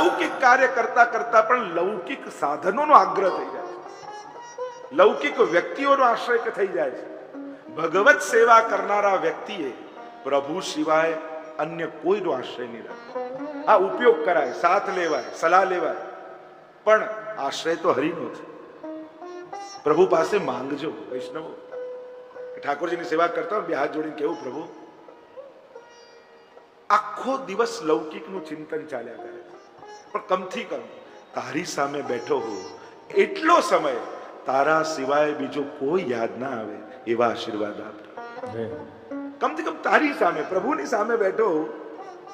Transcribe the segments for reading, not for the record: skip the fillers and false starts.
અલૌકિક કાર્ય કરતા કરતા પણ લૌકિક સાધનોનો આગ્રહ થઈ જાય છે, લૌકિક વ્યક્તિઓનો આશ્રય થઈ જાય છે. ભગવત સેવા કરનારા વ્યક્તિએ પ્રભુ સિવાય અન્ય કોઈનો આશ્રય નહીં રાખવો. આ ઉપયોગ કરાય, સાથ લેવાય, સલાહ લેવાય, પણ આશ્રય તો હરિનો છે. પ્રભુ પાસે માંગજો. વૈષ્ણવો ઠાકોરજીની સેવા કરતા બે હાથ જોડીને કેવું, પ્રભુ આખો દિવસ લૌકિકનું ચિંતન ચાલ્યા કરે છે, પણ કમથી કમ તારી સામે બેઠો હો એટલો સમય તારા સિવાય બીજો કોઈ યાદ ના આવે એવા આશીર્વાદ આપજો. કમથી કમ તારી સામે, પ્રભુની સામે બેઠો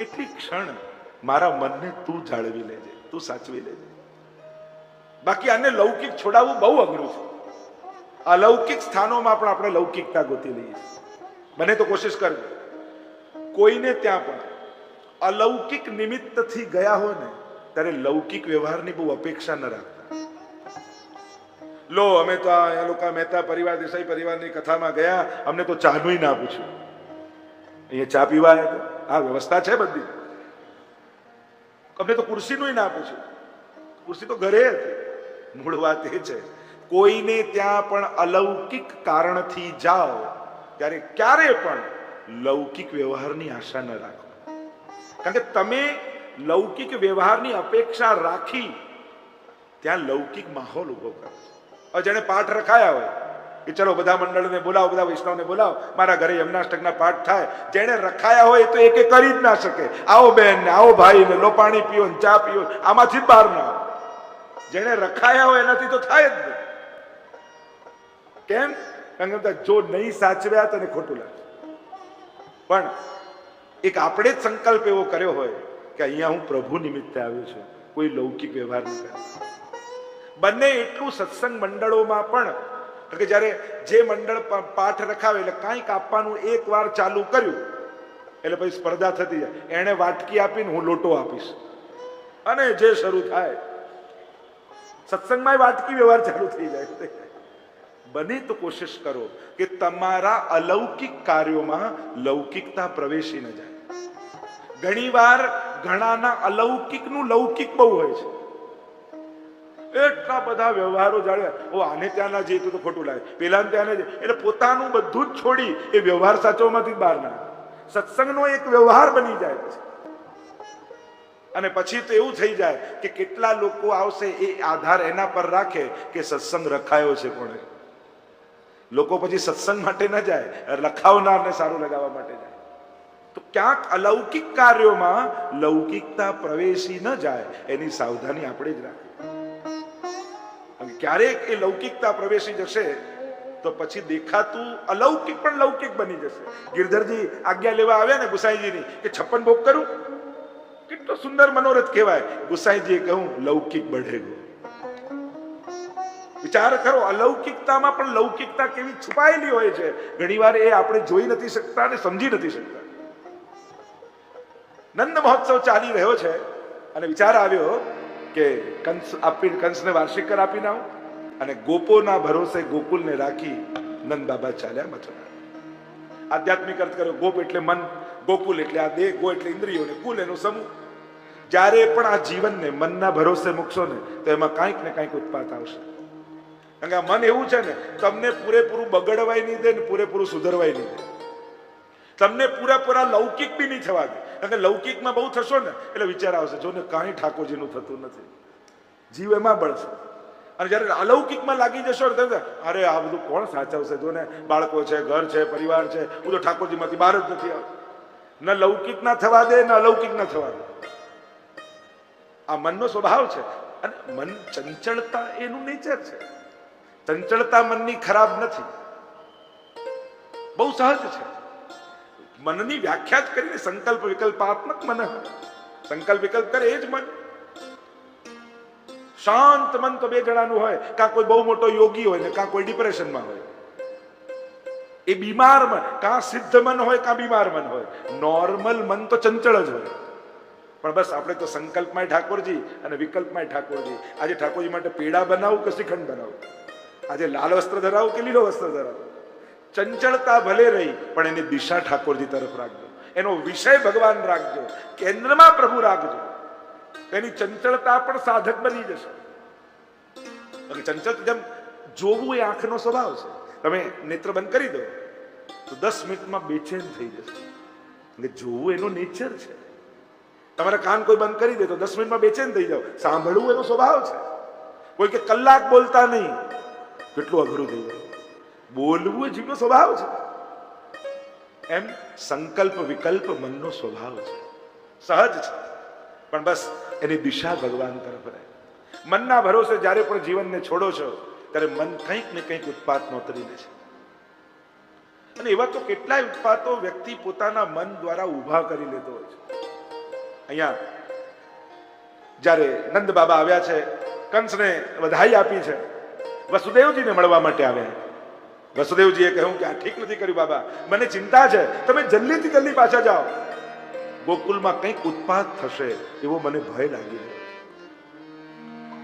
એટલી ક્ષણ મારા મનને તું જાળવી લેજે, તું સાચવી લેજે. બાકી આને લૌકિક છોડાવવું બહુ અઘરું છે. અલૌકિક સ્થાનોમાં પણ આપણે લૌકિકતા ગોતી લઈએ. બને તો કોશિશ કરજો, કોઈને ત્યાં પણ અલૌકિક નિમિત્તથી ગયા હોય ને ત્યારે લૌકિક વ્યવહારની બહુ અપેક્ષા ન રાખતા. લો અમે તો આ લોકો મહેતા પરિવાર, દેસાઈ પરિવારની કથામાં ગયા, અમને તો ચાનું ના પૂછ્યું. અહીંયા ચા પીવા આ વ્યવસ્થા છે બધી, અમને તો ખુરશીનું ના પૂછ્યું. ખુરશી તો ઘરે હતી. મૂળ વાત એ છે, કોઈને ત્યાં પણ અલૌકિક કારણથી જાઓ ત્યારે ક્યારે પણ લૌકિક વ્યવહારની આશા ન રાખો. કારણ કે તમે લૌકિક વ્યવહારની અપેક્ષા રાખી ત્યાં લૌકિક માહોલ ઉભો કરો. હવે જેને પાઠ રખાયા હોય કે ચલો બધા મંડળને બોલાવો, બધા વૈષ્ણવને બોલાવો, મારા ઘરે યમનાષ્ટકના પાઠ થાય, જેને રખાયા હોય એ તો એક કરી જ ના શકે. આવો બેન ને આવો ભાઈ ને, લો પાણી પીઓ ને ચા પીઓ, આમાંથી જ બહાર ના આવે. જેને રખાયા હોય એનાથી તો થાય જ નહીં. કેમ? કારણ કે જો નહીં સાચવ્યા તો ખોટું લાગે. પણ એક આપણે જ સંકલ્પ એવો કર્યો હોય કે અહીંયા હું પ્રભુ નિમિત્તે આવ્યો છું, કોઈ લૌકિક વ્યવહાર નહીં કરે. બંને એટલું સત્સંગ મંડળોમાં પણ કે જ્યારે જે મંડળ પાઠ રખાવે એટલે કાંઈક આપવાનું એક વાર ચાલુ કર્યું એટલે પછી સ્પર્ધા થતી જાય. એને વાટકી આપીને હું લોટો આપીશ અને જે શરૂ થાય સત્સંગમાં વાટકી વ્યવહાર ચાલુ થઈ જાય. બને તો કોશિશ કરો કે તમારા અલૌકિક કાર્યોમાં લૌકિકતા પ્રવેશી ન જાય. ઘણીવાર ઘણાના અલૌકિકનું લૌકિક બહુ હોય છે. એટલા બધા વ્યવહારો જાણ્યા, ઓ આને ત્યાં ના જઈએ તો ખોટું લાગે, પેલા ત્યાં ના જાય, એટલે પોતાનું બધું જ છોડી એ વ્યવહાર સાચવમાંથી બહાર ના. સત્સંગનો એક વ્યવહાર બની જાય છે. અને પછી તો એવું થઈ જાય કે કેટલા લોકો આવશે એ આધાર એના પર રાખે કે સત્સંગ રખાયો છે કોણે. લોકો પછી સત્સંગ માટે ન જાય, લખાવનારને સારું લગાવવા માટે જાય. તો ક્યાંક અલૌકિક કાર્યોમાં લૌકિકતા પ્રવેશી ન જાય એની સાવધાની આપણે જ રાખવી. ક્યારેક એ લૌકિકતા પ્રવેશી જશે તો પછી દેખાતું અલૌકિક પણ લૌકિક બની જશે. ગિરધરજી આજ્ઞા લેવા આવ્યા ને ગુસાઈજીની કે 56 ભોગ કરું, કેટલો સુંદર મનોરથ કહેવાય. ગુસાઈજીએ કહ્યું લૌકિક બઢેગો. વિચાર કરો, અલૌકિકતામાં પણ લૌકિકતા કેવી છુપાયેલી હોય છે. ઘણીવાર એ આપણે જોઈ નથી શકતા અને સમજી નથી શકતા. નંદ મહોત્સવ ચાલી રહ્યો છે અને વિચાર આવ્યો કે કંસને વાર્ષિક કર આપીને આવું, અને ગોપોના ભરોસે ગોકુલને રાખી નંદ બાબા ચાલ્યા મથુરા. આધ્યાત્મિક અર્થ કર્યો. ગોપ એટલે મન, ગોકુલ એટલે આ દેહ, ગો એટલે ઇન્દ્રિયો ને કુલ એનો સમૂહ. જ્યારે પણ આ જીવનને મનના ભરોસે મૂકશો ને તો એમાં કાંઈક ને કાંઈક ઉત્પાત આવશે. કારણ કે આ મન એવું છે ને, તમને પૂરેપૂરું બગડવાય નહીં દે ને પૂરેપૂરું સુધરવાય નહીં દે. તમને પૂરેપૂરા લૌકિક બી નહીં થવા દે. કારણ કે લૌકિકમાં બહુ થશો ને એટલે વિચાર આવશે, જો ને કાંઈ ઠાકોરજીનું થતું નથી, જીવ એમાં બળશે. અને જયારે અલૌકિકમાં લાગી જશો ને અરે આ બધું કોણ સાચવશે, જો ને બાળકો છે, ઘર છે, પરિવાર છે, હું તો ઠાકોરજીમાંથી બહાર જ નથી આવતો. ન લૌકિક ના થવા દે ને અલૌકિક ના થવા દે. આ મનનો સ્વભાવ છે. અને મન ચંચળતા એનું નેચર છે. ચંચળતા મનની ખરાબ નથી, બહુ સહજ છે. મનની વ્યાખ્યા જ કરીને સંકલ્પ વિકલ્પાત્મક મન. સંકલ્પ વિકલ્પ કરે એ જ મન. શાંત મન તો બે જણાનું હોય, કાં કોઈ બહુ મોટો યોગી હોય ને કાં કોઈ ડિપ્રેશનમાં હોય. એ બીમાર મન, કાં સિદ્ધ મન હોય કાં બીમાર મન હોય. નોર્મલ મન તો ચંચળ જ હોય. પણ બસ આપણે તો સંકલ્પમાં ઠાકોરજી અને વિકલ્પમાં ઠાકોરજી. આજે ઠાકોરજી માટે પેડા બનાવું કે શ્રીખંડ બનાવું, આજે લાલ વસ્ત્ર ધરાવું કે લીલો વસ્ત્ર ધરાવું. ચંચળતા ભલે રહી પણ એની દિશા ઠાકોરજી તરફ રાખજો, એનો વિષય ભગવાન રાખજો, કેન્દ્રમાં પ્રભુ રાખજો. એની ચંચળતા પણ સાધક બની જશે. ચંચળ જેમ જોવું એ આંખનો સ્વભાવ છે. તમે નેત્ર બંધ કરી દો તો 10 મિનિટમાં બેચેન થઈ જશે. એટલે જોવું એનો નેચર છે. તમારા કાન કોઈ બંધ કરી દે તો 10 મિનિટમાં બેચેન થઈ જાવ. સાંભળવું એનો સ્વભાવ છે. કોઈ કે કલાક બોલતા નહીં, કેટલું અઘરું થઈ જાય. બોલવું એ જીવનો સ્વભાવ છે. એમ સંકલ્પ વિકલ્પ મનનો સ્વભાવ છે, સહજ છે. પણ બસ એની દિશા ભગવાન તરફ રહે. મનના ભરોસે જ્યારે પણ જીવનને છોડો છો ત્યારે મન કંઈક ને કંઈક ઉત્પાત નોતરી દે છે. અને એવા તો કેટલાય ઉત્પાતો વ્યક્તિ પોતાના મન દ્વારા ઊભા કરી લેતો હોય છે. અહીંયા જ્યારે નંદ બાબા આવ્યા છે, કંસને વધાઈ આપી છે, વસુદેવજીને મળવા માટે આવ્યા. વસુદેવજીએ કહ્યું કે આ ઠીક નથી કર્યું બાબા, મને ચિંતા છે, તમે જલ્દીથી જલ્દી પાછા જાઓ. ગોકુલમાં કંઈક ઉત્પાત થશે એવો મને ભય લાગી રહ્યો છે.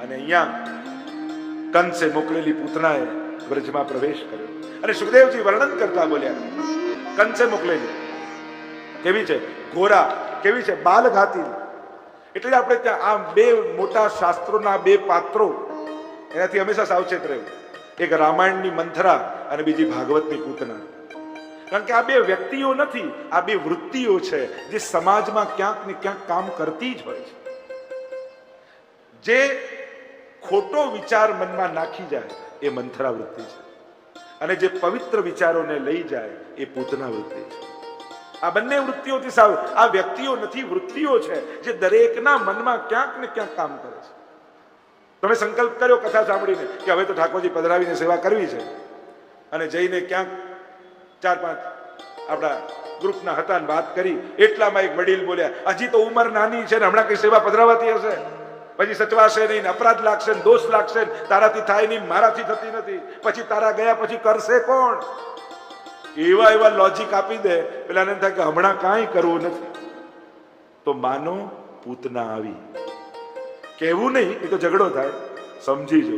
અને અહીંયા કંસે મોકલેલી પૂતનાએ વ્રજમાં પ્રવેશ કર્યો અને સુખદેવજી વર્ણન કરતા બોલ્યા, કંસે મોકલેલી કેવી છે? ઘોરા. કેવી છે? બાલઘાતી. એટલે આપણે ત્યાં આ બે મોટા શાસ્ત્રોના બે પાત્રો, એનાથી હંમેશા સાવચેત રહેવું. એક રામાયણની મંથરા અને બીજી ભાગવતની પૂતના. કારણ કે આ બે વ્યક્તિઓ નથી, આ બે વૃત્તિઓ છે જે સમાજમાં ક્યાંક ને ક્યાંક કામ કરતી જ હોય છે. જે ખોટો વિચાર મનમાં નાખી જાય એ મંથરા વૃત્તિ છે, અને જે પવિત્ર વિચારોને લઈ જાય એ પૂતના વૃત્તિ છે. આ બંને વૃત્તિઓથી સાવ, આ વ્યક્તિઓ નથી, વૃત્તિઓ છે જે દરેકના મનમાં ક્યાંક ને ક્યાંક કામ કરે છે. તમે સંકલ્પ કર્યો કથા સાંભળીને કે હવે તો ઠાકોરજી પધરાવીને સેવા કરવી છે, અને જઈને ક્યાંક 4-5 આપણા ગ્રુપના હતા ને વાત કરી, એટલામાં એક વડીલ બોલ્યા, હજી તો ઉંમર નાની છે ને હમણાં કઈ સેવા પધરાવાતી હશે, પછી સચવાશે નહીં, અપરાધ લાગશે, દોષ લાગશે, તારાથી થાય નહીં, મારાથી થતી નથી, પછી તારા ગયા પછી કરશે કોણ? એવા એવા લોજિક આપી દે. પેલાને થાય કે હમણાં કાંઈ કરવું નથી. તો માનો પૂતના આવી. કહેવું નહીં, એ તો ઝઘડો થાય, સમજી જો.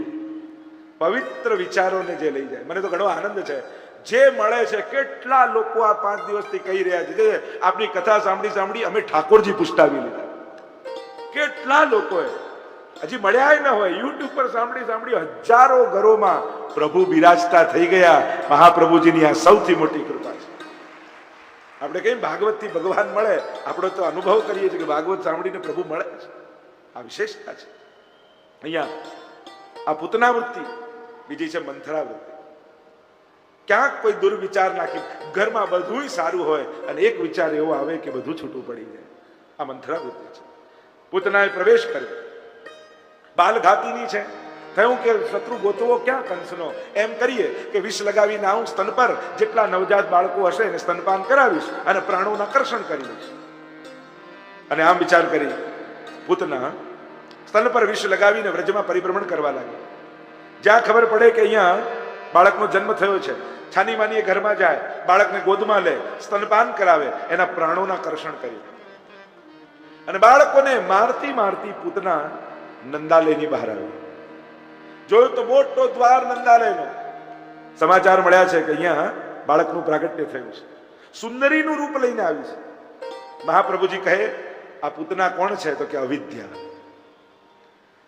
પવિત્ર વિચારોને જે લઈ જાય. મને તો ઘણો આનંદ છે, જે મળે છે કેટલા લોકો આ 5 દિવસથી કહી રહ્યા છે, આપની કથા સાંભળી સાંભળી અમે ઠાકોરજી પુષ્ટાવી લીધા. કેટલા લોકોએ હજી મળ્યા ન હોય, યુટ્યુબ પર સાંભળી સાંભળી હજારો ઘરોમાં પ્રભુ બિરાજતા થઈ ગયા. મહાપ્રભુજીની આ સૌથી મોટી કૃપા છે. આપણે કઈ ભાગવતથી ભગવાન મળે, આપણો તો અનુભવ કરીએ છીએ કે ભાગવત સાંભળીને પ્રભુ મળે છે. આ વિશેષતા છે. અહીંયા આ પૂતના વૃત્તિ, બીજી છે મંથરા વૃત્તિ. ક્યાંક કોઈ દુર્વિચાર નાખી, ઘરમાં બધું સારું હોય અને એક વિચાર એવો આવે કે બધું છૂટું પડી જાય. આ મંથરા વૃત્તિ છે. પૂતનાએ પ્રવેશ કર્યો, બાલઘાતીની છે. થયું કે શત્રુ ગોતવો ક્યાં કંસનો? એમ કરીએ કે વિષ લગાવીને આવું સ્તન પર, જેટલા નવજાત બાળકો હશે એને સ્તનપાન કરાવીશ અને પ્રાણોનું આકર્ષણ કરી દઈશ. અને આમ વિચાર કરી પૂતના સ્તન પર વિષ લગાવીને વ્રજમાં પરિભ્રમણ કરવા લાગી. જ્યાં ખબર પડે કે અહીંયા બાળકનો જન્મ થયો છે, છાની માની ઘરમાં જાય, બાળકને ગોદમાં લે, સ્તનપાન કરાવે, એના પ્રાણોના આકર્ષણ કરી. અને બાળકોને મારતી મારતી પૂતના નંદાલયની બહાર આવી. જોયું તો મોટો દ્વાર નંદાલયનો. સમાચાર મળ્યા છે કે અહીંયા બાળકનું પ્રાગટ્ય થયું છે. સુંદરીનું રૂપ લઈને આવી છે. મહાપ્રભુજી કહે આ પૂતના કોણ છે? તો કે અવિદ્યા.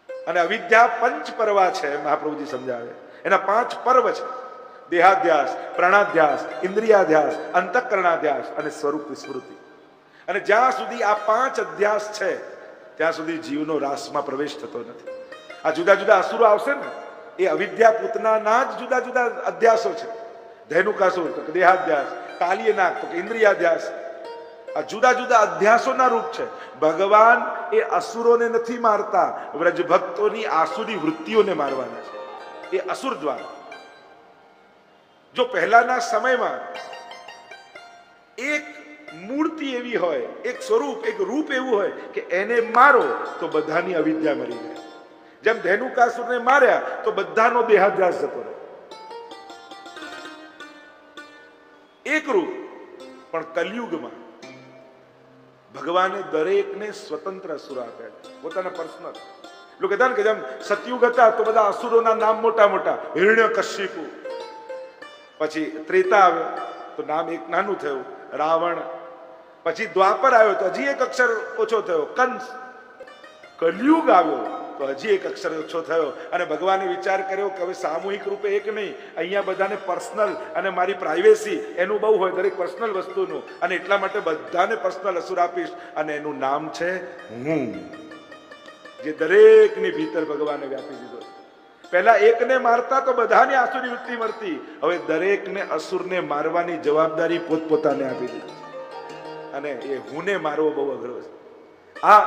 અને અવિદ્યા 5 પર્વા છે. મહાપ્રભુજી સમજાવે એના 5 પર્વ છે: દેહાધ્યાસ, પ્રાણાધ્યાસ, ઇન્દ્રિયાધ્યાસ, અંતઃકરણાધ્યાસ અને સ્વરૂપ વિસ્મૃતિ. અને જ્યાં સુધી આ 5 અધ્યાસ છે ત્યાં સુધી જીવનો રાસમાં પ્રવેશ થતો નથી. આ જુદા જુદા અસુરો આવશે ને, એ અવિદ્યા પૂતનાના જ જુદા જુદા અધ્યાસો છે. ધેનુકાસુર તો કે દેહાધ્યાસ, કાલિયનાગ તો કે ઇન્દ્રિયાધ્યાસ. આ જુદા જુદા અધ્યાસોના રૂપ છે. ભગવાન એ અસુરોને નથી મારતા, વ્રજ ભક્તોની આસુરી વૃત્તિઓને મારવાના છે. એ અસુર દ્વારા. જો પહેલાના સમયમાં એક મૂર્તિ એવી હોય, એક સ્વરૂપ, એક રૂપ એવું હોય કે એને મારો તો બધાની અવિદ્યા મરી જાય. જેમ ધેનુકાસુરને માર્યા તો બધાનો દેહાધ્યાસ જતો રહે. એક રૂપ. પણ કલયુગમાં ભગવાને દરેકને સ્વતંત્ર અસુર આપ્યા છે, પોતાના પર્સનલ. લોકો કહેતા ને કે જેમ સતયુગ હતા તો બધા અસુરોના નામ મોટા મોટા, હિરણ્યકશિપુ. પછી ત્રેતા આવ્યો તો નામ એક નાનું થયું, રાવણ. પછી દ્વાપર આવ્યો તો હજી એક અક્ષર ઓછો થયો, કંસ. કલયુગ આવ્યો તો હજી એક અક્ષર ઓછો થયો અને ભગવાને વિચાર કર્યો કે હવે સામૂહિક રૂપે એક નહીં, અહીંયા બધાને પર્સનલ અને મારી પ્રાઇવેસી એનું બહુ હોય, દરેક પર્સનલ વસ્તુનું, અને એટલા માટે બધાને પર્સનલ અસુર આપીશ અને એનું નામ છે હું, જે દરેકની ભીતર ભગવાને વ્યાપી દીધો છે. પહેલા એકને મારતા તો બધાની આસુરી વૃત્તિ મળતી, હવે દરેકને અસુરને મારવાની જવાબદારી પોતપોતાને આપી દીધી અને એ હુંને મારવો બહુ અઘરો છે. આ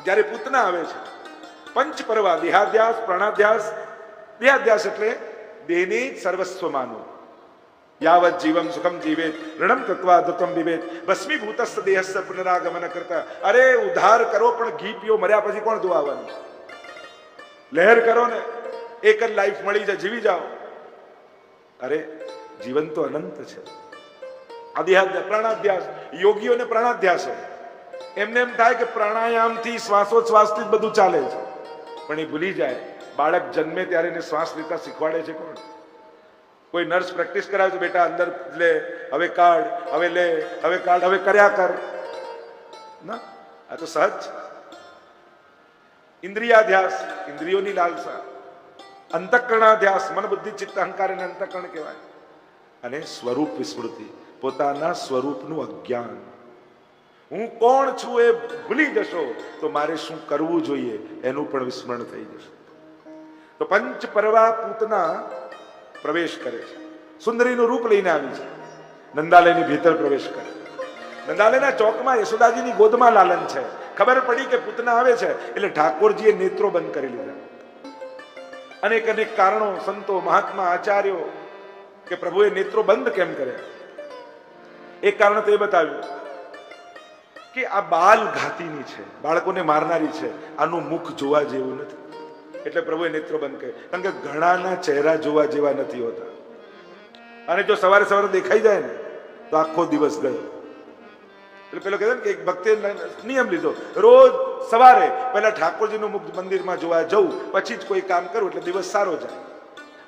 જ્યારે પૂતના આવે છે, પંચ પરવા, દેહાધ્યાસ, પ્રાણાધ્યાસ. દેહાધ્યાસ એટલે દેહને સર્વસ્વ માનવું. યાવત જીવમ સુખમ જીવેત ઋણમ કૃત્વા દત્તમ વિવેત ભસ્મીભૂતસ્થ દેહસ્થ પુનરાગમન કરતા. અરે ઉદ્ધાર કરો પણ ઘી પીઓ, મર્યા પછી કોણ ધોવાનું? લહેર કરો ને, એક જ લાઈફ મળી જાય, જીવી જાઓ. અરે જીવન તો અનંત છે. આ દેહાધ્યાસ, પ્રાણાધ્યાસ. યોગીઓને પ્રાણાધ્યાસ હોય, એમને એમ થાય કે પ્રાણાયામથી શ્વાસોચ્છ્વાસથી જ બધું ચાલે છે, પણ એ ભૂલી જાય બાળક જન્મે ત્યારે એને શ્વાસ લેતા શીખવાડે છે કોણ? કોઈ નર્સ પ્રેક્ટિસ કરાવે છે, બેટા અંદર લે, હવે કાઢ, હવે લે, હવે કાઢ, હવે કર્યા કર ના. આ તો સહજ છે. ઇન્દ્રિયાધ્યાસ, ઇન્દ્રિયોની લાલસા. અંતઃકરણાધ્યાસ, મન બુદ્ધિ ચિત્ત અહંકાર એને અંતઃકરણ કહેવાય. અને સ્વરૂપ વિસ્મૃતિ, પોતાના સ્વરૂપનું અજ્ઞાન. હું કોણ છું એ ભૂલી જશો તો મારે શું કરવું જોઈએ એનું પણ વિસ્મરણ થઈ જશે. તો પંચ પરવા પૂતના પ્રવેશ કરે છે, સુંદરીનું રૂપ લઈને આવી છે, નંદાલયની ભીતર પ્રવેશ કરે. નંદાલયના ચોકમાં યશોદાજીની ગોદમાં લાલન છે. ખબર પડી કે પૂતના આવે છે એટલે ઠાકોરજીએ નેત્રો બંધ કરી લીધા. અનેક અનેક કારણો, સંતો, મહાત્મા, આચાર્યો કે પ્રભુએ નેત્રો બંધ કેમ કર્યા. એક કારણ તો એ બતાવ્યું કે આ બાલ ઘાતીની છે, બાળકોને મારનારી છે, આનું મુખ જોવા જેવું નથી, એટલે પ્રભુએ નેત્રો બંધ કર્યા. કારણ કે ઘણાના ચહેરા જોવા જેવા નથી હોતા, અને જો સવારે સવારે દેખાઈ જાય ને તો આખો દિવસ ગયો. એટલે પેલો કહે કે એક ભક્તે નિયમ લીધો, રોજ સવારે પહેલા ઠાકોરજીનું મુખ મંદિરમાં જોવા જવું, પછી જ કોઈ કામ કરવું એટલે દિવસ સારો જાય.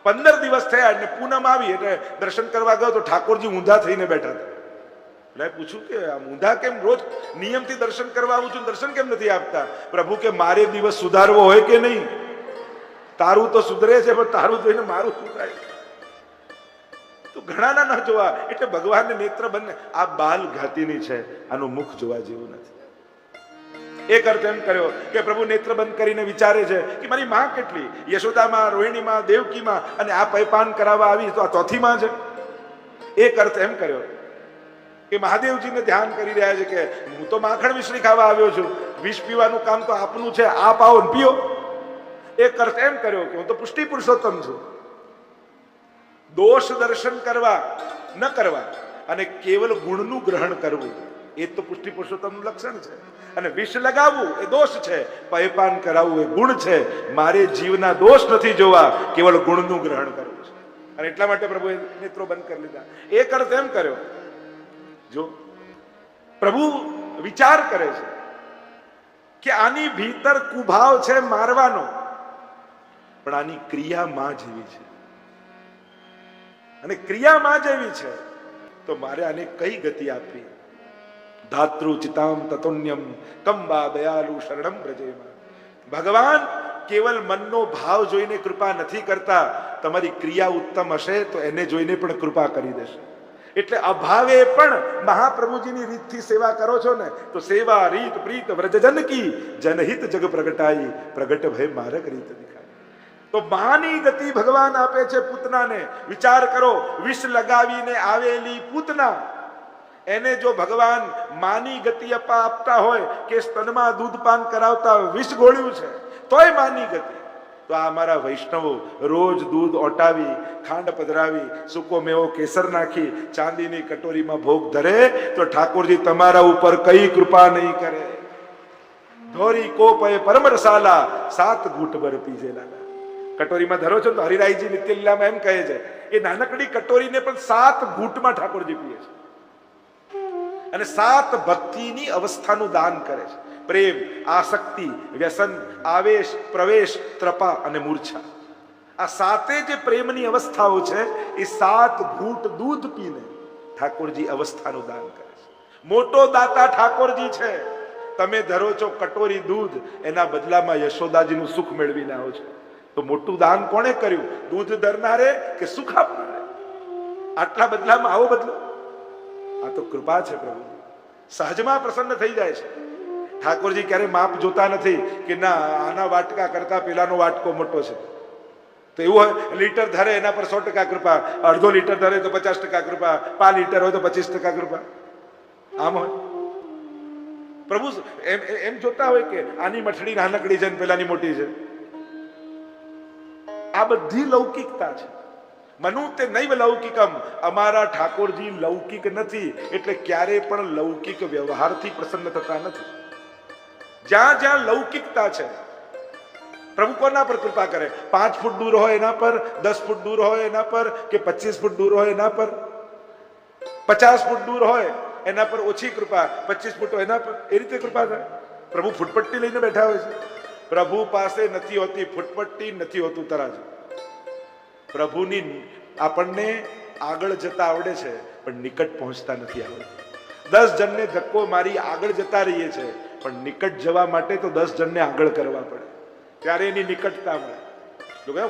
15 દિવસ થયા એટલે પૂનમ આવી એટલે દર્શન કરવા ગયો તો ઠાકોરજી ઊંધા થઈને બેઠા હતા. એટલે પૂછ્યું કે આમ ઊંધા કેમ? રોજ નિયમથી દર્શન કરવા આવું છું, દર્શન કેમ નથી આપતા? પ્રભુ કે મારે દિવસ સુધારવો હોય કે નહીં? તારું તો સુધરે છે પણ તારું જોઈને મારું શું થાય? તો ઘણાના ન જોવા એટલે ભગવાનને નેત્ર બંને. આ બાલ ઘાતીની છે, આનું મુખ જોવા જેવું નથી. એક અર્થ એમ કર્યો કે પ્રભુ નેત્ર બંધ કરીને વિચારે છે કે મારી માં કેટલી, યશોદામાં, રોહિણીમાં, દેવકીમાં, અને આ પૈપાન કરાવવા આવી તો આ ચોથી માં છે. એક અર્થ એમ કર્યો કે મહાદેવજીને ધ્યાન કરી રહ્યા છે કે હું તો માખણ મિશ્રી ખાવા આવ્યો છું, વિષ પીવાનું કામ તો આપનું છે, આપ આવો ને પીઓ. એક અર્થ એમ કર્યો કે હું તો પુષ્ટિ પુરુષોત્તમ છું. દોષ દર્શન કરવા ન કરવા અને કેવલ ગુણનું ગ્રહણ કરવું એ તો પુષ્ટિ પુરુષોત્તમનું લક્ષણ છે. અને વિષ લગાવવું એ દોષ છે, પયપાન કરાવવું એ ગુણ છે. મારે જીવના દોષ નથી જોવા, કેવલ ગુણનું ગ્રહણ કરવું છે. અને એટલા માટે પ્રભુએ નેત્રો બંધ કરી લીધા. એક અર્થ એમ કર્યો, જો પ્રભુ વિચાર કરે છે કે આની ભીતર કુભાવ છે મારવાનો, પણ આની ક્રિયા માં જેવી છે, અને ક્રિયા માં જેવી છે તો મારે આને કઈ ગતિ આપવી? ધાતૃ ચિતામ તતોન્યમ કંબા દયાલુ શરણમ વ્રજેમાં. ભગવાન કેવલ મનનો ભાવ જોઈને કૃપા નથી કરતા, તમારી ક્રિયા ઉત્તમ હશે તો એને જોઈને પણ કૃપા કરી દેશે. એટલે અભાવે પણ મહાપ્રભુજીની રીતથી સેવા કરો છો ને તો સેવા રીત પ્રીત વ્રજજન કી જનહિત જગ પ્રગટાઈ પ્રગટ ભય માર્ગ રીત દિખાય. તો મહાની ગતિ ભગવાન આપે છે પૂતનાને. વિચાર કરો, વિષ લગાવીને આવેલી પૂતના, એને જો ભગવાન માની ગતિ આપતા હોય કે સ્તનમાં દૂધપાન કરાવતા હોય, વિષ ગોળ્યું છે તોય માની ગતિ, તો આ અમારા વૈષ્ણવો રોજ દૂધ ઓટાવી, ખાંડ પધરાવી, સૂકો મેવો કેસર નાખી ચાંદીની કટોરીમાં ભોગ ધરે તો ઠાકોરજી તમારા ઉપર કઈ કૃપા નહીં કરે. ધોરી કોપય પરમ રસાલા 7 ઘૂંટ ભર પીજે લાલા. કટોરીમાં ધરો છો તો હરિરાયજી નિત્ય લીલામાં એમ કહે છે એ નાનકડી કટોરીને પણ 7 ઘૂંટમાં ઠાકોરજી પીએ છે, અને 7 ભક્તિની અવસ્થાનું દાન કરે છે. પ્રેમ, આસક્તિ, વ્યસન, આવેશ, પ્રવેશ, ત્રપા અને મૂર્છા. આ 7 જે પ્રેમની અવસ્થાઓ છે એ 7 ઘૂંટ દૂધ પીને ઠાકોરજી અવસ્થાનું દાન કરે છે. મોટો દાતા ઠાકોરજી છે. તમે ધરો છો કટોરી દૂધ, એના બદલામાં યશોદાજીનું સુખ મેળવીને આવો છો. તો મોટું દાન કોણે કર્યું? દૂધ ધરનારે કે સુખ આપનારે? આટલા બદલામાં આવો બદલો. આ તો કૃપા છે પ્રભુ. સહજમાં પ્રસન્ન થઈ જાય છે. ઠાકોરજી ક્યારે માપ જોતા નથી કે ના આના વાટકા કરતા પેલાનો વાટકો મોટો છે. તો એવું હોય, લીટર ધરે એના પર 100% કૃપા, અડધો લીટર ધરે તો 50% કૃપા, 5 લીટર હોય તો 25% કૃપા. આમ હોય પ્રભુ. એમ જોતા હોય કે આની મઠડી નાનકડી છે ને પેલાની મોટી છે. આ બધી લૌકિકતા છે. મનુ તે નૈવ લૌકિકમ. અમારા ઠાકોરજી લૌકિક નથી, એટલે ક્યારે પણ લૌકિક વ્યવહારથી પ્રસન્ન થતા નથી. જ્યાં જ્યાં લૌકિકતા છે, પ્રભુ કોના પર કૃપા કરે? 5 ફૂટ દૂર હોય એના પર, 10 ફૂટ દૂર હોય એના પર, કે 25 ફૂટ દૂર હોય એના પર, 50 ફૂટ દૂર હોય એના પર ઓછી કૃપા, 25 ફૂટ એના પર, એ રીતે કૃપા થાય. પ્રભુ ફૂટપટ્ટી લઈને બેઠા હોય છે. પ્રભુ પાસે નથી હોતી ફૂટપટ્ટી, નથી હોતું તરાજુ. પ્રભુની આપણને આગળ જતા આવડે છે, પણ નિકટ પહોંચતા નથી આવડતું. 10 જણને ધક્કો મારી આગળ જતા રહીએ છે, પણ નિકટ જવા માટે તો 10 જણને આગળ કરવા પડે, ત્યારે એની નિકટતા મળે.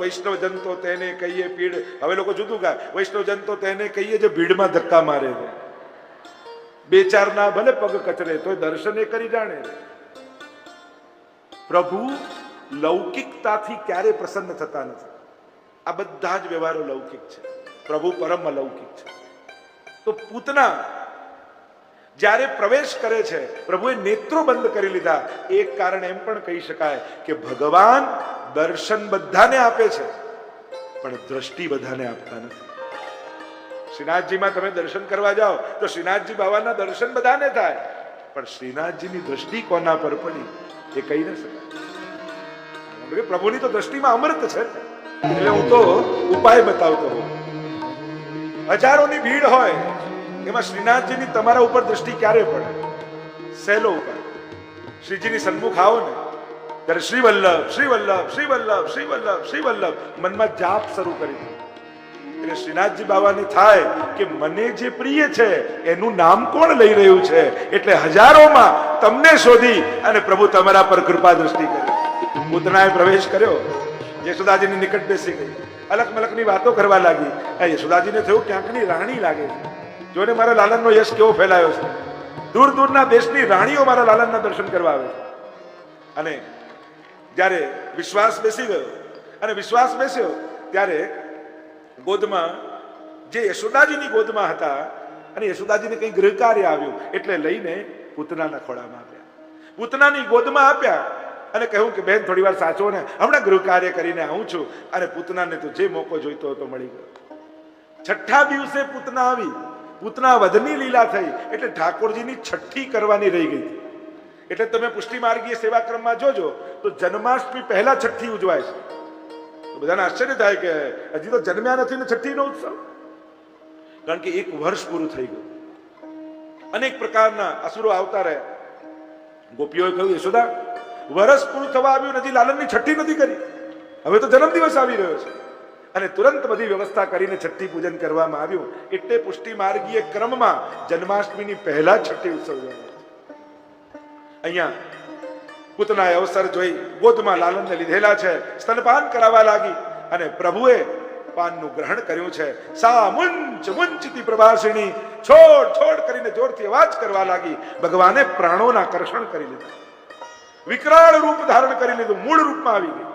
વૈષ્ણવજન તો તેને કહીએ પીડ. હવે લોકો જુદું ગાય. વૈષ્ણવજન તો તેને કહીએ જે ભીડમાં ધક્કા મારે છે. 2-4 ના ભલે પગ કચરે તો દર્શને કરી જાણે. પ્રભુ લૌકિકતાથી ક્યારે પ્રસન્ન થતા નથી. આ બધા જ વ્યવહારો લૌકિક છે. પ્રભુ પરમ અલૌકિક છે. તો પૂતના જ્યારે પ્રવેશ કરે છે, પ્રભુએ નેત્રો બંધ કરી લીધા. એક કારણ એમ પણ કહી શકાય કે ભગવાન દર્શન બધાને આપે છે, પણ દ્રષ્ટિ બધાને આપતા નથી. શ્રીનાથજીમાં તમે દર્શન કરવા જાઓ તો શ્રીનાથજી બાબાના દર્શન બધાને થાય, પણ શ્રીનાથજીની દ્રષ્ટિ કોના પર પડી એ કહી ન શકાય. પ્રભુની તો દ્રષ્ટિમાં અમૃત છે. એટલે હું તો ઉપાય બતાવતો હોઉં. હજારોની ભીડ હોય, એમાં શ્રીનાથજીની તમારા ઉપર દ્રષ્ટિ ક્યારે પડે? સહેલો ઉપાય. શ્રીજીની સન્મુખ આવો ને ત્યારે શ્રી વલ્લભ, શ્રી વલ્લભ, શ્રી વલ્લભ, શ્રી વલ્લભ, શ્રી વલ્લભ મનમાં જાપ શરૂ કરી દો. એટલે શ્રીનાથજી બાબાને થાય કે મને જે પ્રિય છે એનું નામ કોણ લઈ રહ્યું છે, એટલે હજારોમાં તમને શોધી અને પ્રભુ તમારા પર કૃપા દ્રષ્ટિ કરી. પૂતનાએ પ્રવેશ કર્યો, યશોદાજીની નિકટ બેસી ગઈ, અલક મલકની વાતો કરવા લાગી. યશોદાજીને થયું ક્યાંકની રાણી લાગે છે. જોને મારા લાલનનો યશ કેવો ફેલાયો છે. દૂર દૂરના દેશની રાણીઓ મારા લાલનના દર્શન કરવા આવે છે. અને જ્યારે વિશ્વાસ બેસી ગયો અને વિશ્વાસ બેસ્યો ત્યારે ગોદમાં જે યશોદાજીની ગોદમાં હતા, અને યશોદાજીને કંઈ ગૃહ કાર્ય આવ્યું એટલે લઈને પૂતનાના ખોળામાં આપ્યા. પૂતનાની ગોદમાં આપ્યા અને કહ્યું કે બેન થોડી વાર સાચો ને, હમણાં ગૃહ કાર્ય કરીને આવું છું. અને પૂતનાને તો જે મોકો જોઈતો હતો મળી ગયો. 6ઠ્ઠા દિવસે પૂતના આવી. પૂતના વધની લીલા થઈ એટલે ઠાકોરજીની છઠ્ઠી કરવાની રહી ગઈ. એટલે તમે પુષ્ટિ માર્ગીય સેવા ક્રમમાં જોજો તો જન્માષ્ટમી પહેલા છઠ્ઠી ઉજવાય છે. તો બધાને આશ્ચર્ય થાય કે હજી તો જન્મ્યા નથી ને છઠ્ઠીનો ઉત્સવ. કારણ કે 1 વર્ષ પૂરું થઈ ગયું. અનેક પ્રકારના અસુરો આવતા રહ્યા. ગોપીઓએ કહ્યું યશોદા, વર્ષ પૂરું થવા આવ્યું, હજી લાલનની છઠ્ઠી નથી કરી. હવે તો જન્મદિવસ આવી રહ્યો છે. અને તુરંત બધી વ્યવસ્થા કરીને છઠ્ઠી પૂજન કરવામાં આવ્યું. એટલે પુષ્ટિ માર્ગીય ક્રમમાં જન્માષ્ટમીની પહેલા છઠ્ઠી ઉત્સવ ઉજવાય. અહીંયા પૂતનાએ અવસર જોઈ ગોદમાં લાલનને લીધેલા છે, સ્તનપાન કરાવવા લાગી. અને પ્રભુએ પાનનું ગ્રહણ કર્યું છે. સા મુંચ મુંચતી પ્રભાસિણી, છોડ છોડ કરીને જોરથી અવાજ કરવા લાગી. ભગવાને પ્રાણોના આકર્ષણ કરી લીધા. વિકરાળ રૂપ ધારણ કરી લીધું. મૂળ રૂપમાં આવી ગઈ.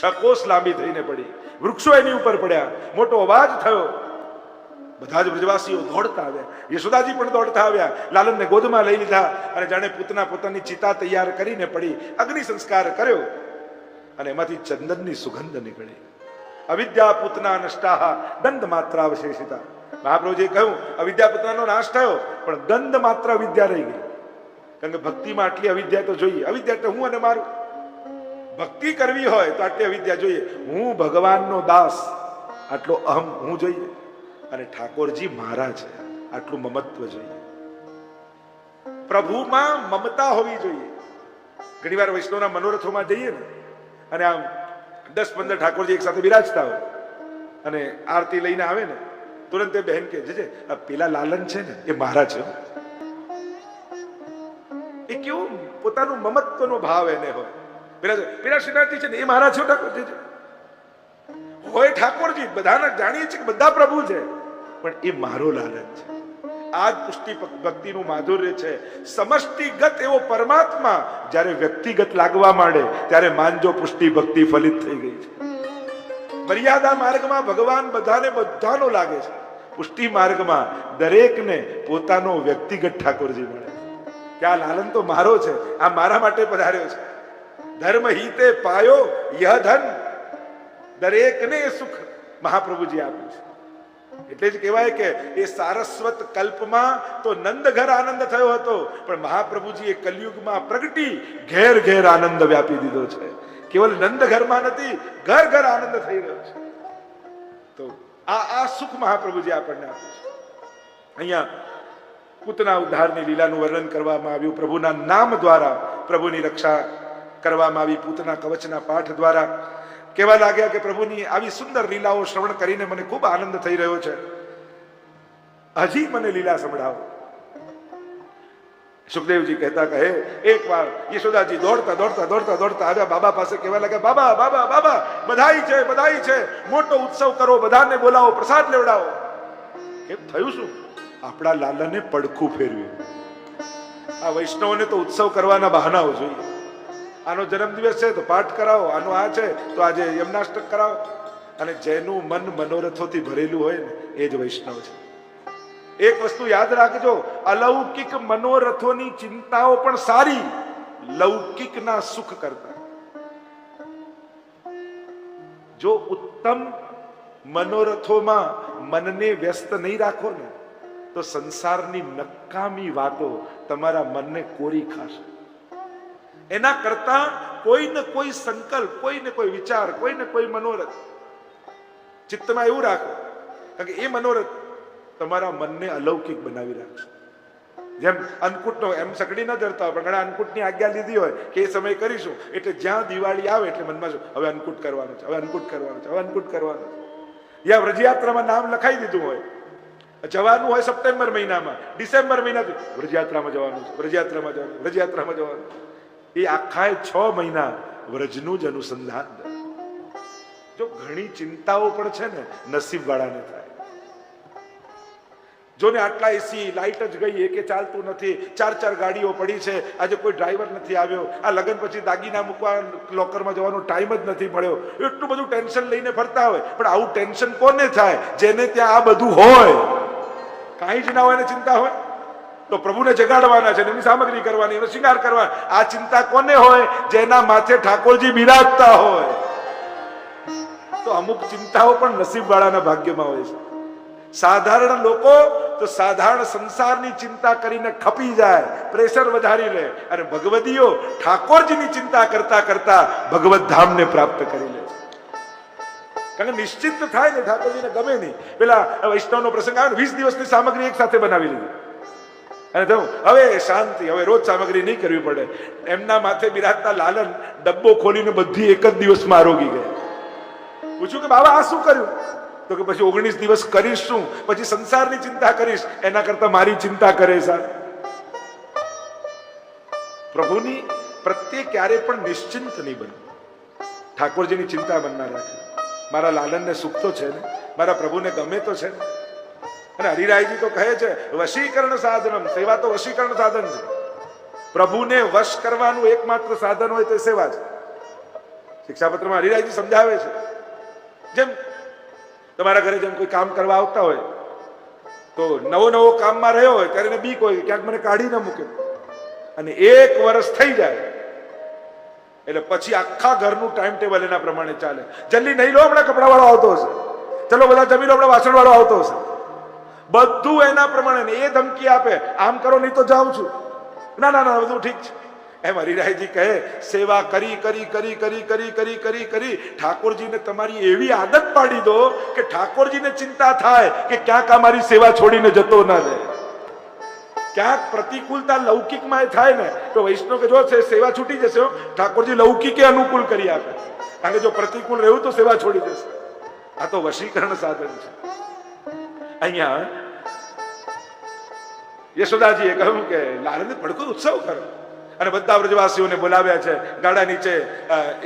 6 કોસ લાંબી થઈને પડી. વૃક્ષો એની ઉપર પડ્યા. મોટો અવાજ થયો. બધા જ બ્રજવાસીઓ દોડતા આવ્યા. યશોદાજી પણ દોડતા આવ્યા. લાલનને ગોદમાં લઈ લીધા અને જાણે પૂતના પોતાની ચિતા તૈયાર કરીને પડી. અગ્નિ સંસ્કાર કર્યો અને એમાંથી ચંદનની સુગંધ નીકળી. અવિદ્યા પૂતના નષ્ટાહ ગંધ માત્ર અવશેષિતા. મહાપ્રભુજીએ કહ્યું અવિદ્યા પૂતનાનો નાશ થયો, પણ ગંધ માત્ર અવિદ્યા રહી ગઈ. કારણ કે ભક્તિમાં આટલી અવિદ્યા તો જોઈએ. અવિદ્યા એટલે હું અને મારું. ભક્તિ કરવી હોય તો આટલી અવિદ્યા જોઈએ. હું ભગવાનનો દાસ, આટલો અહમ હું જોઈએ. અને ઠાકોરજી મારા છે, આટલું મમત્વ જોઈએ. પ્રભુમાં મમતા હોવી જોઈએ. ઘણી વાર વૈષ્ણવના મનોરથોમાં જઈએ ને, અને આમ 10-15 ઠાકોરજી એક સાથે બિરાજતા હોય અને આરતી લઈને આવે ને, તુરંત એ બહેન કે છે પેલા લાલન છે ને એ મારા છે. પોતાનું મમત્વનો ભાવ એને હોય. પેલા શ્રીનાથજી છે ને એ મારા છે, ઠાકોરજી છે હોય, ઠાકોરજી બધાને જાણીએ છીએ કે બધા પ્રભુ છે, પણ એ મારો લાલન છે. આ જ પુષ્ટિ ભક્તિનું માધુર્ય છે. સમષ્ટિગત એવો પરમાત્મા જ્યારે વ્યક્તિગત લાગવા માંડે ત્યારે માનજો પુષ્ટિ ભક્તિ ફલિત થઈ ગઈ છે. મર્યાદા માર્ગમાં ભગવાન બધાનો લાગે છે. પુષ્ટિ માર્ગમાં દરેકને પોતાનો વ્યક્તિગત ઠાકોરજી મળે કે આ લાલન તો મારો છે, આ મારા માટે પધાર્યો છે. ધર્મ હિતે પાયો યહ ધન, દરેકને સુખ મહાપ્રભુજી આપ્યું છે. એટલે જ કહેવાય કે એ સારસ્વત કલ્પમાં તો નંદ ઘર આનંદ થયો હતો, પણ મહાપ્રભુજી એ કલયુગમાં પ્રગટી ઘેર ઘેર આનંદ વ્યાપી દીધો છે. કેવલ નંદ ઘરમાં નથી, ઘર ઘર આનંદ થઈ રહ્યો છે. તો આ સુખ મહાપ્રભુજી આપણને આપ્યું છે. અહીંયા પૂતના ઉદ્ધારની લીલાનું વર્ણન કરવામાં આવ્યું. પ્રભુના નામ દ્વારા પ્રભુની રક્ષા કરવામાં આવી. પૂતના કવચના પાઠ દ્વારા કહેવા લાગ્યા કે પ્રભુની આવી સુંદર લીલાઓ શ્રવણ કરીને મને ખૂબ આનંદ થઈ રહ્યો છે, હજી મને લીલા સંભળાવો. સુખદેવજી કહેતા કહે એક વાર યશોદાજી દોડતા દોડતા દોડતા દોડતા આવ્યા બાબા પાસે. કહેવા લાગ્યા બાબા બાબા બાબા બધાઈ છે, બધાઈ છે, મોટો ઉત્સવ કરો, બધાને બોલાવો, પ્રસાદ લેવડાવો. કેમ થયું શું? આપણા લાલાને પડખું ફેરવ્યું. આ વૈષ્ણવોને તો ઉત્સવ કરવાના બહાનાઓ જોઈએ. આનો જન્મદિવસ છે તો પાઠ કરાવો, આનો આ છે તો આજે યમનાષ્ટક કરાવો. અને જેનું મન મનોરથોથી ભરેલું હોય ને એ જ વૈષ્ણવ છે. એક વસ્તુ યાદ રાખજો, અલૌકિક મનોરથોની ચિંતાઓ પણ સારી, લૌકિકના સુખ કરતા. જો ઉત્તમ મનોરથોમાં મનને વ્યસ્ત નહીં રાખો ને તો સંસારની નકામી વાતો તમારા મનને કોરી ખાશે. એના કરતા કોઈને કોઈ સંકલ્પ, કોઈને કોઈ વિચાર, કોઈને કોઈ મનોરથ ચિત્તમાં એવું રાખો, કારણ કે એ મનોરથ તમારા મનને અલૌકિક બનાવી રાખશે. જેમ અન્નકૂટનો એમ સકડી ન ધરતા હોય, પણ ઘણા અન્નકૂટની આજ્ઞા લીધી હોય કે એ સમય કરીશું, એટલે જ્યાં દિવાળી આવે એટલે મનમાં શું, હવે અન્નકૂટ કરવાનું છે, હવે અન્નકૂટ કરવાનું છે, હવે અન્નકૂટ કરવાનું છે. યા વ્રજયાત્રામાં નામ લખાઈ દીધું હોય, જવાનું હોય સપ્ટેમ્બર મહિનામાં, ડિસેમ્બર મહિનાથી વ્રજયાત્રામાં જવાનું છે, વ્રજયાત્રામાં જવાનું, વ્રજયાત્રામાં જવાનું. એ આખા 6 મહિના વ્રજનું જ અનુસંધાન. જો ઘણી ચિંતાઓ પણ છે ને નસીબ વાળાને થાય. જો ને આટલા એસી લાઈટ જ ગઈ, કે ચાલતું નથી, 4 ગાડીઓ પડી છે, આજે કોઈ ડ્રાઈવર નથી આવ્યો, આ લગ્ન પછી દાગીના મૂકવા લોકરમાં જવાનો ટાઈમ જ નથી મળ્યો, એટલું બધું ટેન્શન લઈને ફરતા હોય. પણ આવું ટેન્શન કોને થાય? જેને ત્યાં આ બધું હોય, કાંઈ જ ના હોય ને ચિંતા હોય. તો પ્રભુને જગાડવાના છે, એની સામગ્રી કરવાની, એનો શિંગાર કરવાનો. આ ચિંતા કોને હોય? જેના માથે ઠાકોરજી બિરાજતા હોય. તો અમુક ચિંતાઓ પણ નસીબ વાળાના ભાગ્યમાં હોય છે. સાધારણ લોકો તો સાધારણ સંસારની ચિંતા કરીને ખપી જાય, પ્રેશર વધારી લે, અને ભગવદીઓ ઠાકોરજીની ચિંતા કરતા કરતા ભગવત ધામને પ્રાપ્ત કરી લે. કારણ કે નિશ્ચિત થાય ને, ઠાકોરજીને ગમે નહીં. પેલા વૈષ્ણવનો પ્રસંગ આવે, 20 દિવસની સામગ્રી એક સાથે બનાવી લીધી અને હવે શાંતિ, હવે રોજ સામગ્રી નહીં કરવી પડે. એમના માથે બિરાજતા લાલન ડબ્બો ખોલીને બધી એક જ દિવસમાં આરોગી ગયા. પૂછ્યું કે બાબા આ શું કર્યું? તો કે પછી 19 દિવસ કરીશ શું, પછી સંસારની ચિંતા કરીશ, એના કરતા મારી ચિંતા કરે. સાહેબ પ્રભુની પ્રત્યે ક્યારે પણ નિશ્ચિંત નહીં બનવું. ઠાકોરજીની ચિંતા મનમાં રાખે. મારા લાલનને સુખ તો છે ને, મારા પ્રભુને ગમે તો છે ને. અને હરિરાયજી તો કહે છે વશીકરણ સાધનમ, સેવા તો વશીકરણ સાધન છે. પ્રભુને વશ કરવાનું એકમાત્ર સાધન હોય તો સેવા છે. શિક્ષાપત્રમાં હરિરાયજી સમજાવે છે, જેમ તમારા ઘરે જેમ કોઈ કામ કરવા આવતા હોય તો નવો કામમાં રહ્યો હોય ત્યારે એને બીક હોય ક્યાંક મને કાઢી ન મૂકે. અને 1 વર્ષ થઈ જાય એટલે પછી આખા ઘરનું ટાઈમ ટેબલ એના પ્રમાણે ચાલે. જલ્દી નહીં લો, હમણાં કપડા વાળો આવતો હશે, ચલો બધા જમી લો, હમણાં વાસણ વાળો આવતો હશે. બધું એના પ્રમાણે. એ ધમકી આપે આમ કરો નહીં તો જાઉં છું, ના ના ના બધું ઠીક છે. એમ હરિરાયજી કહે સેવા કરી કરી કરી કરી કરી કરી કરી કરી ઠાકોરજીને તમારી એવી આદત પાડી દો કે ઠાકોરજીને ચિંતા થાય કે ક્યાંક અમારી સેવા છોડીને જતો ના રહે. ક્યાંક પ્રતિકૂળતા લૌકિકમાં થાય ને તો વૈષ્ણવ કે જો સેવા છૂટી જશે, ઠાકોરજી લૌકિકે અનુકૂળ કરી આપે. કારણ કે જો પ્રતિકૂળ રહ્યું તો સેવા છોડી જશે. આ તો વશીકરણ સાધન છે. અહીંયા યશોદાજીએ કહ્યું કે લાલનને પડકો ઉત્સવ કરો. અને બધા વ્રજવાસીઓને બોલાવ્યા છે. ગાડા નીચે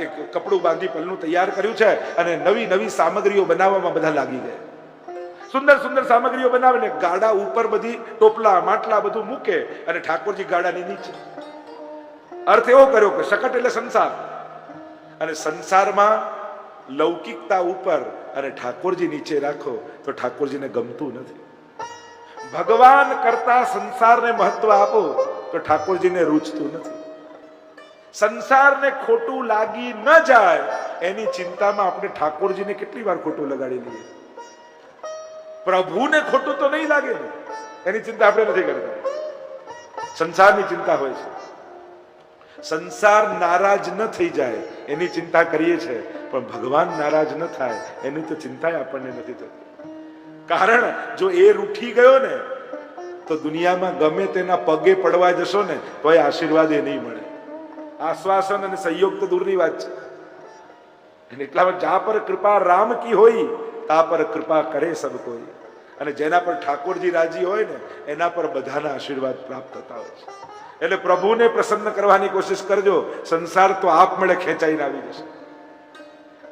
એક કપડું બાંધી પલનું તૈયાર કર્યું છે અને નવી નવી સામગ્રીઓ બનાવવામાં બધા લાગી ગયા. સુંદર સુંદર સામગ્રીઓ બનાવીને ગાડા ઉપર બધી ટોપલા માટલા બધું મૂકે અને ઠાકોરજી ગાડાની નીચે. અર્થ એવો કર્યો કે શકટ એટલે સંસાર, અને સંસારમાં લૌકિકતા ઉપર અને ઠાકોરજી નીચે રાખો તો ઠાકોરજીને ગમતું નથી. ભગવાન કરતા સંસારને મહત્વ આપો તો ઠાકોરજીને રૂચતું નથી. સંસારને ખોટું લાગી ન જાય એની ચિંતામાં આપણે ઠાકોરજીને કેટલી વાર ખોટું લગાડી લઈએ. પ્રભુને ખોટું તો નહીં લાગે ને, એની ચિંતા આપણે નથી કરતા. સંસારની ચિંતા હોય છે. સંસાર નારાજ ન થઈ જાય એની ચિંતા કરીએ છીએ, પણ ભગવાન નારાજ ન થાય એની તો ચિંતા આપણને નથી થતી. કારણ જો એ રૂઠી ગયો ને તો દુનિયામાં ગમે તેના પગે પડવા જશો ને તો એ આશીર્વાદ એ નહીં મળે. આશ્વાસન અને સહયોગ તો દૂરની વાત છે. એટલામાં જા પર કૃપા રામ કી હોય તા પર કૃપા કરે સબ કોઈ. અને જેના પર ઠાકોરજી રાજી હોય ને એના પર બધાના આશીર્વાદ પ્રાપ્ત થતા હોય છે. એટલે પ્રભુને પ્રસન્ન કરવાની કોશિશ કરજો, સંસાર તો આપમેળે ખેંચાઈને આવી જશે.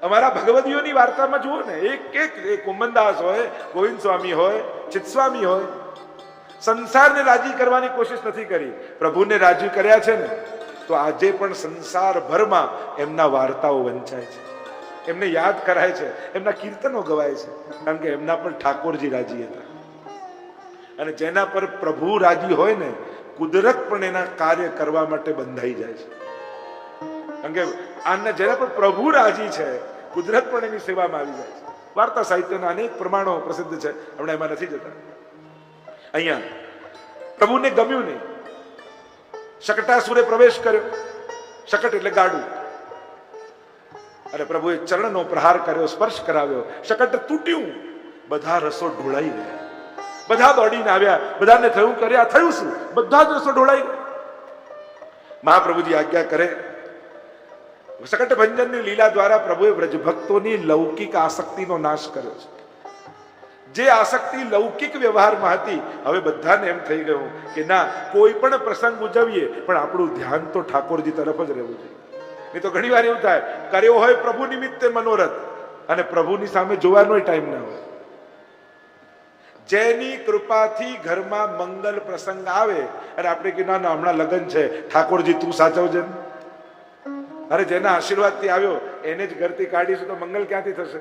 અમારા ભગવદીઓની વાર્તામાં જુઓ ને, એક કુંભનદાસ હોય, ગોવિંદ સ્વામી હોય, ચિત્સ્વામી હોય, સંસારને રાજી કરવાની કોશિશ નથી કરી, પ્રભુને રાજી કર્યા છે ને તો આજે પણ સંસારભરમાં એમના વાર્તાઓ વંચાય છે, એમને યાદ કરાય છે, એમના કીર્તનો ગવાય છે, કારણ કે એમના પર ઠાકોરજી રાજી હતા. અને જેના પર પ્રભુ રાજી હોય ને કુદરત પણ એના કાર્ય કરવા માટે બંધાઈ જાય છે. કારણ કે આના જેના પર પ્રભુ રાજી છે કુદરત પણ એની સેવામાં આવી જાય છે. વાર્તા સાહિત્યના અનેક પ્રમાણો પ્રસિદ્ધ છે, હમણાં એમાં નથી જતા. અહીંયા પ્રભુને ગમ્યું નહીં, શકટાસુરે પ્રવેશ કર્યો. શકટ એટલે ગાડું, અને પ્રભુએ ચરણનો પ્રહાર કર્યો, સ્પર્શ કરાવ્યો, શકટ તૂટ્યું, બધા રસો ઢોળાઈ ગયા. બધા દોડીને આવ્યા, બધાને થયું કર્યા થયું શું, બધા જ રસો ઢોળાઈ ગયા. મહાપ્રભુજી આજ્ઞા કરે, શકટ ભંજનની લીલા દ્વારા પ્રભુએ વ્રજભક્તોની લૌકિક આસક્તિનો નાશ કર્યો છે. જે આસક્તિ લૌકિક વ્યવહારમાં હતી હવે બધાને એમ થઈ ગયું કે ના, કોઈ પણ પ્રસંગ ઉજવીએ પણ આપણું ધ્યાન તો ઠાકોરજી તરફ જ રહેવું જોઈએ. નહીં તો ઘણી વાર એવું થાય, કર્યો હોય પ્રભુ નિમિત્તે મનોરથ અને પ્રભુની સામે જોવાનો ટાઈમ ના હોય. જેની કૃપાથી ઘરમાં મંગલ પ્રસંગ આવે અને આપણે કે ના ના હમણાં લગ્ન છે, ઠાકોરજી તું સાચવજે. અરે જેના આશીર્વાદથી આવ્યો એને જ ઘરથી કાઢીશું તો મંગલ ક્યાંથી થશે?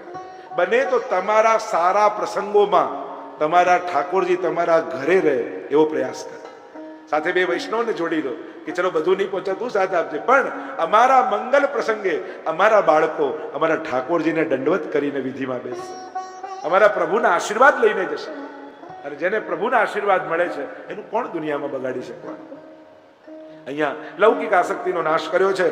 બને તો તમારા સારા પ્રસંગોમાં તમારા ઠાકોરજી તમારા ઘરે રહે એવો પ્રયાસ કરો. સાથે બે વૈષ્ણવને જોડી દો કે ચલો બધું નહીં પહોંચે તું સાથ આપજે, પણ અમારા મંગલ પ્રસંગે અમારા બાળકો અમારા ઠાકોરજીને દંડવત કરીને વિધિમાં બેસશે, અમારા પ્રભુના આશીર્વાદ લઈને જશે. અને જેને પ્રભુના આશીર્વાદ મળે છે એનું કોણ દુનિયામાં બગાડી શકવાનું? અહીંયા લૌકિક આસક્તિનો નાશ કર્યો છે.